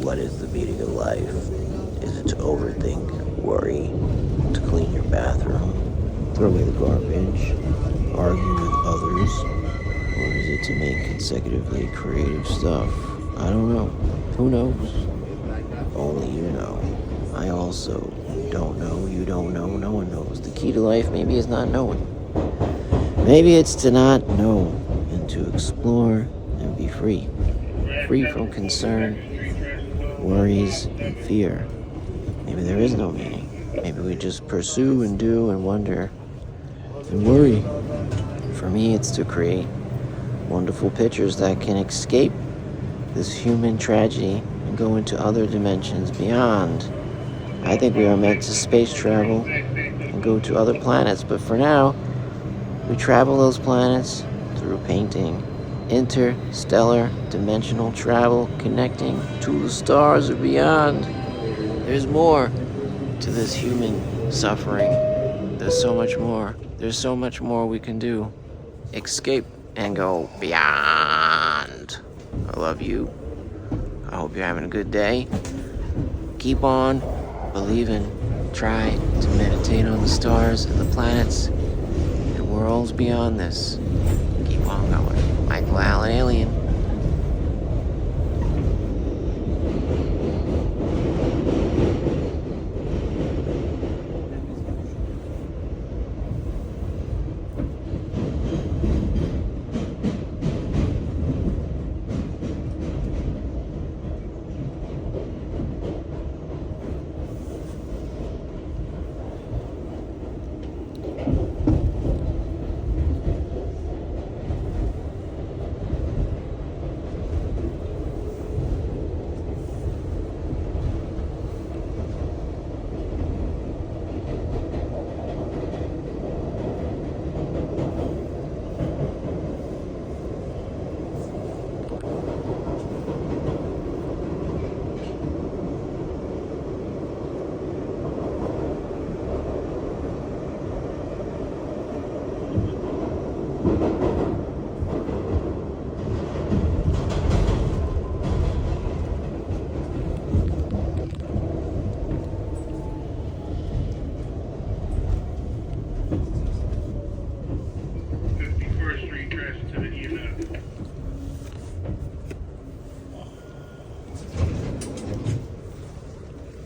What is the meaning of life? Is it to overthink, worry, to clean your bathroom, throw away the garbage, argue with others, or is it to make consecutively creative stuff? I don't know. Who knows? Only you know. I also don't know. You don't know. No one knows. The key to life maybe is not knowing. Maybe it's to not know and to explore and be free. Free from concern, worries, and fear. Maybe there is no meaning. Maybe we just pursue and do and wonder and worry. For me, it's to create wonderful pictures that can escape this human tragedy and go into other dimensions beyond. I think we are meant to space travel and go to other planets, but for now, we travel those planets through painting. Interstellar dimensional travel, connecting to the stars or beyond. There's more to this human suffering. There's so much more. There's so much more we can do. Escape and go beyond. I love you. I hope you're having a good day. Keep on believing. Try to meditate on the stars and the planets and worlds beyond this. Keep on going. Michael Allen, Alien.